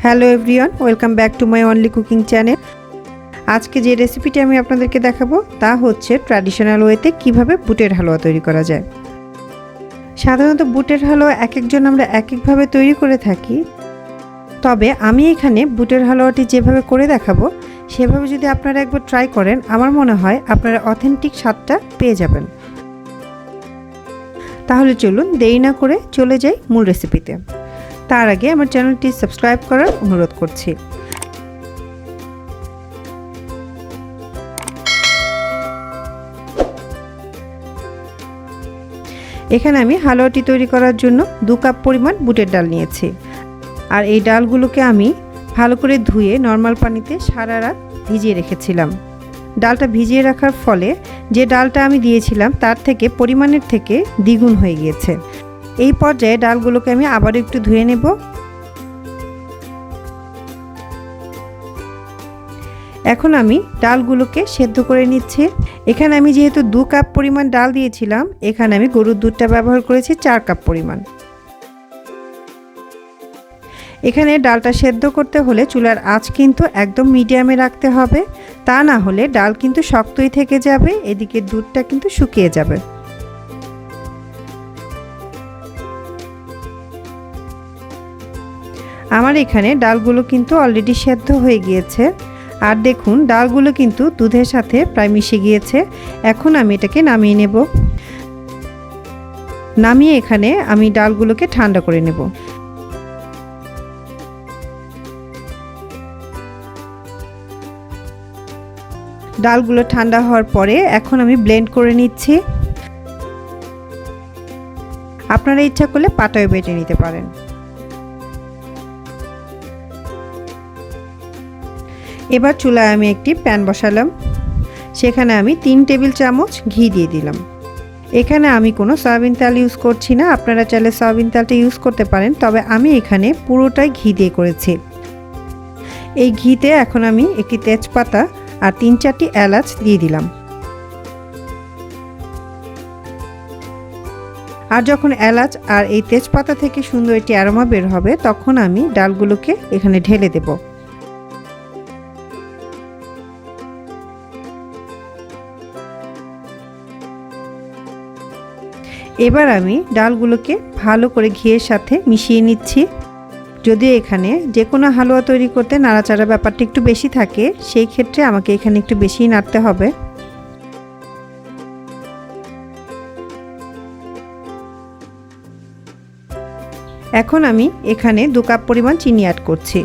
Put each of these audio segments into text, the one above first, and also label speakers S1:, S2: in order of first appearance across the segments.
S1: Hello everyone, welcome back to my only cooking channel. আজকে যে রেসিপিটি আমি আপনাদেরকে দেখাবো তা হচ্ছে ট্র্যাডিশনাল ওয়েতে কিভাবে বুটের হালুয়া তৈরি করা যায়। সাধারণত বুটের হালুয়া এক একজন আমরা এক একভাবে তৈরি করে থাকি, তবে আমি এখানে বুটের হালুয়াটি যেভাবে করে দেখাবো সেভাবে যদি আপনারা একবার ট্রাই করেন, আমার মনে হয় আপনারা অথেন্টিক স্বাদটা পেয়ে যাবেন। তাহলে চলুন দেরি না করে চলে যাই মূল রেসিপিতে। তার আগে আমার চ্যানেলটি সাবস্ক্রাইব করার অনুরোধ করছি। এখানে আমি হালুয়াটি তৈরি করার জন্য 2 কাপ পরিমাণ বুটের ডাল নিয়েছি। আর এই ডালগুলোকে আমি ভালো করে ধুয়ে নর্মাল পানিতে সারা রাত ভিজিয়ে রেখেছিলাম। ডালটা ভিজিয়ে রাখার ফলে যে ডালটা আমি দিয়েছিলাম তার থেকে পরিমাণের থেকে দ্বিগুণ হয়ে গিয়েছে। এই পর্যায়ে ডালগুলোকে আমি আবারও একটু ধুয়ে নেব। এখন আমি ডালগুলোকে সেদ্ধ করে নিচ্ছি। এখানে আমি যেহেতু 2 কাপ পরিমাণ ডাল দিয়েছিলাম, এখানে আমি গরুর দুধটা ব্যবহার করেছি 4 কাপ পরিমাণ। এখানে ডালটা সেদ্ধ করতে হলে চুলার আঁচ কিন্তু একদম মিডিয়ামে রাখতে হবে, তা না হলে ডাল কিন্তু শক্তই থেকে যাবে, এদিকে দুধটা কিন্তু শুকিয়ে যাবে। আমার এখানে ডালগুলো কিন্তু অলরেডি সেদ্ধ হয়ে গিয়েছে। আর দেখুন ডালগুলো কিন্তু দুধের সাথে প্রায় মিশে গিয়েছে। এখন আমি এটাকে নামিয়ে নেব। নামিয়ে এখানে আমি ডালগুলোকে ঠান্ডা করে নেব। ডালগুলো ঠান্ডা হওয়ার পরে এখন আমি ব্লেন্ড করে নিচ্ছি। আপনারা ইচ্ছা করলে পাটায় বেটে নিতে পারেন। এবার চুলায় আমি একটি প্যান বসালাম। সেখানে আমি 3 টেবিল চামচ ঘি দিয়ে দিলাম। এখানে আমি কোনো সয়াবিন তেল ইউজ করছি না, আপনারা চাইলে সয়াবিন তেলটা ইউজ করতে পারেন, তবে আমি এখানে পুরোটাই ঘি দিয়ে করেছি। এই ঘিতে এখন আমি একটি তেজপাতা আর 3-4টি এলাচ দিয়ে দিলাম। আর যখন এলাচ আর এই তেজপাতা থেকে সুন্দর একটি অ্যারোমা বের হবে, তখন আমি ডালগুলোকে এখানে ঢেলে দেব। এবার আমি ডালগুলোকে ভালো করে ঘিয়ের সাথে মিশিয়ে নিচ্ছি। যদিও এখানে যে কোনো হালুয়া তৈরি করতে নাড়াচাড়া ব্যাপারটা একটু বেশি থাকে, সেই ক্ষেত্রে আমাকে এখানে একটু বেশিই নাড়তে হবে। এখন আমি এখানে 2 কাপ পরিমাণ চিনি অ্যাড করছি।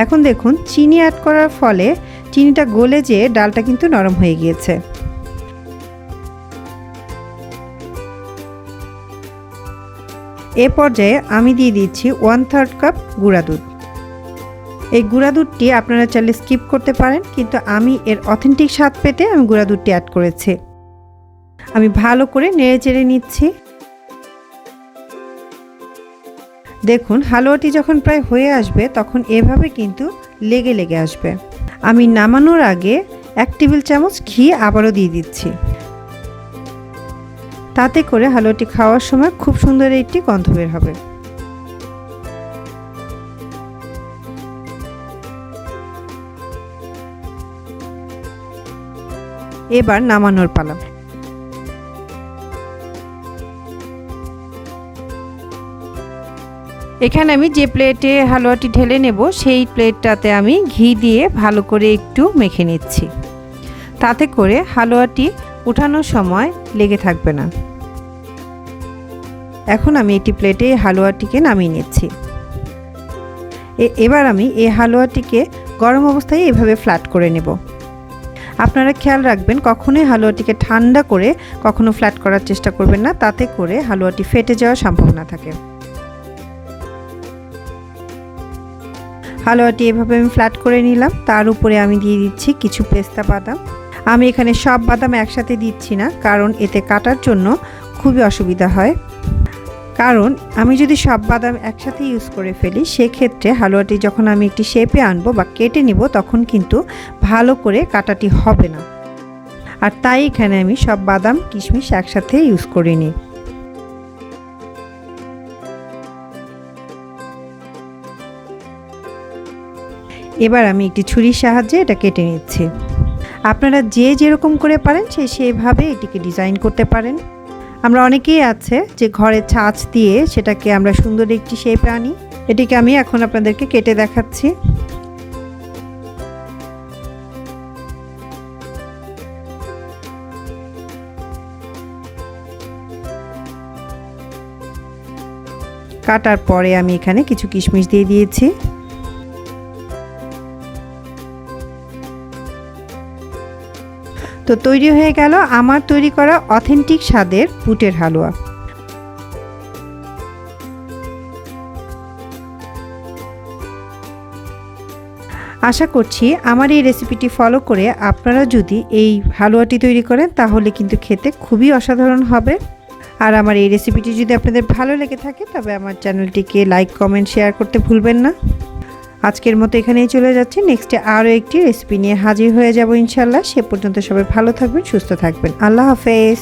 S1: এখন দেখুন চিনি অ্যাড করার ফলে চিনিটা গলে যেয়ে ডালটা কিন্তু নরম হয়ে গিয়েছে। এ পর্যায়ে আমি দিয়ে দিচ্ছি 1/3 কাপ গুঁড়া দুধ। এই গুঁড়া দুধটি আপনারা চাইলে স্কিপ করতে পারেন, কিন্তু আমি এর অথেন্টিক স্বাদ পেতে আমি গুঁড়া দুধটি অ্যাড করেছি। আমি ভালো করে নেড়েচেড়ে নিচ্ছি। দেখুন হালুয়াটি যখন প্রায় হয়ে আসবে তখন এভাবে কিন্তু লেগে লেগে আসবে। আমি নামানোর আগে 1 টেবিল চামচ ঘি আবারও দিয়ে দিচ্ছি। তাতে করে হালুয়াটি খাওয়ার সময় খুব সুন্দর একটি গন্ধ বের হবে। এবার নামানোর পালা। এখানে আমি যে প্লেটে হালুয়াটি ঢেলে নেব সেই প্লেটটাতে আমি ঘি দিয়ে ভালো করে একটু মেখে নিচ্ছি। তাতে করে হালুয়াটি উঠানোর সময় লেগে থাকবে না। এখন আমি একটি প্লেটে হালুয়াটিকে নামিয়ে নিচ্ছি। এবার আমি এই হালুয়াটিকে গরম অবস্থায় এভাবে ফ্ল্যাট করে নেব। আপনারা খেয়াল রাখবেন কখনোই হালুয়াটিকে ঠান্ডা করে কখনো ফ্ল্যাট করার চেষ্টা করবেন না, তাতে করে হালুয়াটি ফেটে যাওয়ার সম্ভাবনা থাকে। হালুয়াটি এভাবে আমি ফ্ল্যাট করে নিলাম। তার উপরে আমি দিয়ে দিচ্ছি কিছু পেস্তা বাদাম। আমি এখানে সব বাদাম একসাথে দিচ্ছি না, কারণ এতে কাটার জন্য খুবই অসুবিধা হয়। কারণ আমি যদি সব বাদাম একসাথে ইউজ করে ফেলি সেক্ষেত্রে হালুয়াটি যখন আমি একটি শেপে আনবো বা কেটে নিব তখন কিন্তু ভালো করে কাটাটি হবে না। আর তাই এখানে আমি সব বাদাম কিশমিশ একসাথে ইউজ করিনি। এবার আমি একটি ছুরির সাহায্যে এটা কেটে নিচ্ছি। আপনারা যে যেরকম করে পারেন সেভাবে এটিকে ডিজাইন করতে পারেন। আমরা অনেকেই আছে যে ঘরে ছাঁচ দিয়ে সেটাকে আমরা সুন্দর একটি শেপে আনি। এটিকে আমি এখন আপনাদেরকে কেটে দেখাচ্ছি। কাটার পরে আমি এখানে কিছু কিশমিশ দিয়ে দিয়েছি। তো তৈরি হয়ে গেল আমার তৈরি করা অথেন্টিক স্বাদের বুটের হালুয়া। আশা করছি আমার এই রেসিপিটি ফলো করে আপনারা যদি এই হালুয়াটি তৈরি করেন তাহলে কিন্তু খেতে খুবই অসাধারণ হবে। আর আমার এই রেসিপিটি যদি আপনাদের ভালো লেগে থাকে তবে আমার চ্যানেলটিকে লাইক কমেন্ট শেয়ার করতে ভুলবেন না। আজকের মতো এখানেই চলে যাচ্ছি। নেক্সটে আরও একটি রেসিপি নিয়ে হাজির হয়ে যাব ইনশাল্লাহ। সে পর্যন্ত সবাই ভালো থাকবেন, সুস্থ থাকবেন। আল্লাহ হাফেজ।